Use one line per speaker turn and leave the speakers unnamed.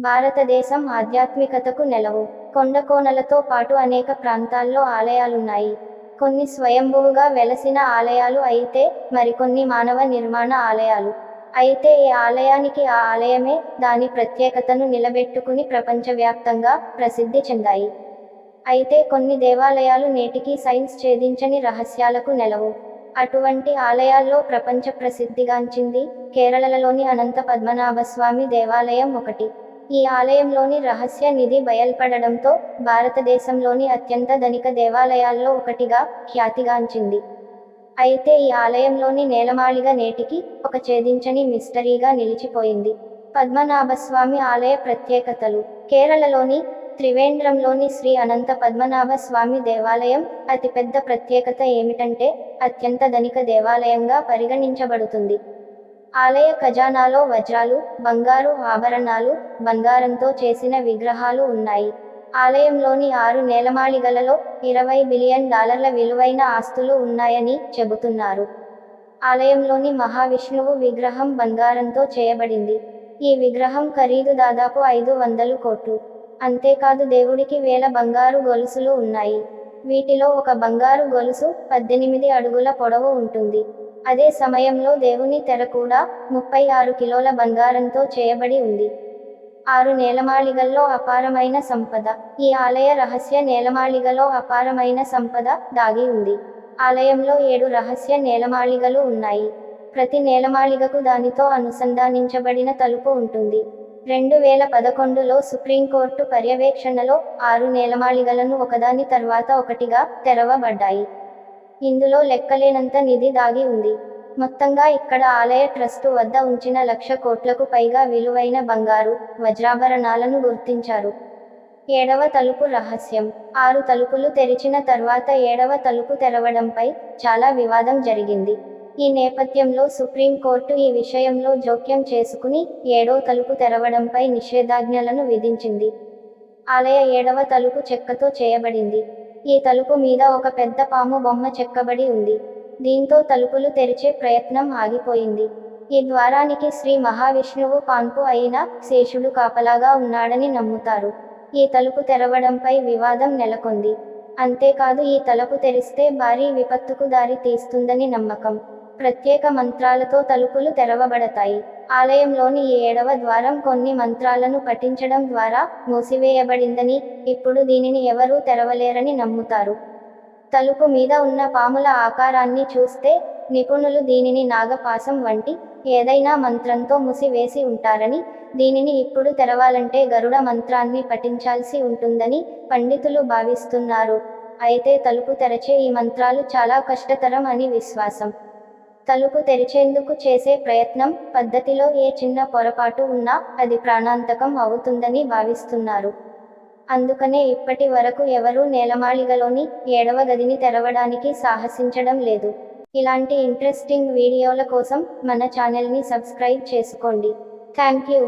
భారతదేశం ఆధ్యాత్మికతకు నెలవు. కొండకోనలతో పాటు అనేక ప్రాంతాల్లో ఆలయాలున్నాయి. కొన్ని స్వయంభువుగా వెలసిన ఆలయాలు అయితే, మరికొన్ని మానవ నిర్మాణ ఆలయాలు. అయితే ఏ ఆలయానికి ఆ ఆలయమే దాని ప్రత్యేకతను నిలబెట్టుకుని ప్రపంచవ్యాప్తంగా ప్రసిద్ధి చెందాయి. అయితే కొన్ని దేవాలయాలు నేటికీ సైన్స్ ఛేదించని రహస్యాలకు నెలవు. అటువంటి ఆలయాల్లో ప్రపంచ ప్రసిద్ధిగాంచింది కేరళలోని అనంత పద్మనాభస్వామి దేవాలయం ఒకటి. ఈ ఆలయంలోని రహస్య నిధి బయల్పడడంతో భారతదేశంలోని అత్యంత ధనిక దేవాలయాల్లో ఒకటిగా ఖ్యాతిగాంచింది. అయితే ఈ ఆలయంలోని నేలమాళిగ నేటికి ఒక ఛేదించని మిస్టరీగా నిలిచిపోయింది. పద్మనాభస్వామి ఆలయ ప్రత్యేకతలు. కేరళలోని త్రివేంద్రంలోని శ్రీ అనంత పద్మనాభ స్వామి దేవాలయం అతిపెద్ద ప్రత్యేకత ఏమిటంటే, అత్యంత ధనిక దేవాలయంగా పరిగణించబడుతుంది. ఆలయ ఖజానాలో వజ్రాలు, బంగారు ఆభరణాలు, బంగారంతో చేసిన విగ్రహాలు ఉన్నాయి. ఆలయంలోని 6 నేలమాళిగలలో $20 బిలియన్ విలువైన ఆస్తులు ఉన్నాయని చెబుతున్నారు. ఆలయంలోని మహావిష్ణువు విగ్రహం బంగారంతో చేయబడింది. ఈ విగ్రహం ఖరీదు దాదాపు 500 కోట్లు. అంతేకాదు దేవుడికి 1000 బంగారు గొలుసులు ఉన్నాయి. వీటిలో ఒక బంగారు గొలుసు 18 అడుగుల పొడవు ఉంటుంది. అదే సమయంలో దేవుని తెర కూడా 36 కిలోల బంగారంతో చేయబడి ఉంది. 6 నేలమాళిగల్లో అపారమైన సంపద. ఈ ఆలయ రహస్య నేలమాళిగలో అపారమైన సంపద దాగి ఉంది. ఆలయంలో 7 రహస్య నేలమాళిగలు ఉన్నాయి. ప్రతి నేలమాళిగకు దానితో అనుసంధానించబడిన తలుపు ఉంటుంది. 2011లో సుప్రీంకోర్టు పర్యవేక్షణలో 6 నేలమాళిగలను ఒకదాని తర్వాత ఒకటిగా తెరవబడ్డాయి. ఇందులో లెక్కలేనంత నిధి దాగి ఉంది. మొత్తంగా ఇక్కడ ఆలయ ట్రస్టు వద్ద ఉంచిన 1,00,000 కోట్లకు పైగా విలువైన బంగారు, వజ్రాభరణాలను గుర్తించారు. 7వ తలుపు రహస్యం. 6 తలుపులు తెరిచిన తర్వాత 7వ తలుపు తెరవడంపై చాలా వివాదం జరిగింది. ఈ నేపథ్యంలో సుప్రీంకోర్టు ఈ విషయంలో జోక్యం చేసుకుని 7వ తలుపు తెరవడంపై నిషేధాజ్ఞలను విధించింది. ఆలయ 7వ తలుపు చెక్కతో చేయబడింది. ఈ తలుపు మీద ఒక పెద్ద పాము బొమ్మ చెక్కబడి ఉంది. దీంతో తలుపులు తెరిచే ప్రయత్నం ఆగిపోయింది. ఈ ద్వారానికి శ్రీ మహావిష్ణువు పాన్పు అయిన శేషుడు కాపలాగా ఉన్నాడని నమ్ముతారు. ఈ తలుపు తెరవడంపై వివాదం నెలకొంది. అంతేకాదు ఈ తలుపు తెరిస్తే భారీ విపత్తుకు దారి తీస్తుందని నమ్మకం. ప్రత్యేక మంత్రాలతో తలుపులు తెరవబడతాయి. ఆలయంలోని ఈ 7వ ద్వారం కొన్ని మంత్రాలను పఠించడం ద్వారా మూసివేయబడిందని, ఇప్పుడు దీనిని ఎవరూ తెరవలేరని నమ్ముతారు. తలుపు మీద ఉన్న పాముల ఆకారాన్ని చూస్తే నిపుణులు దీనిని నాగపాశం వంటి ఏదైనా మంత్రంతో మూసివేసి ఉంటారని, దీనిని ఇప్పుడు తెరవాలంటే గరుడ మంత్రాన్ని పఠించాల్సి ఉంటుందని పండితులు భావిస్తున్నారు. అయితే తలుపు తెరచే ఈ మంత్రాలు చాలా కష్టతరం అని విశ్వాసం. తలుపు తెరిచేందుకు చేసే ప్రయత్నం, పద్ధతిలో ఏ చిన్న పొరపాటు ఉన్నా అది ప్రాణాంతకం అవుతుందని భావిస్తున్నారు. అందుకనే ఇప్పటి వరకు ఎవరూ నేలమాళిగలోని 7వ గదిని తెరవడానికి సాహసించడం లేదు. ఇలాంటి ఇంట్రెస్టింగ్ వీడియోల కోసం మన ఛానల్ని సబ్స్క్రైబ్ చేసుకోండి. Thank you.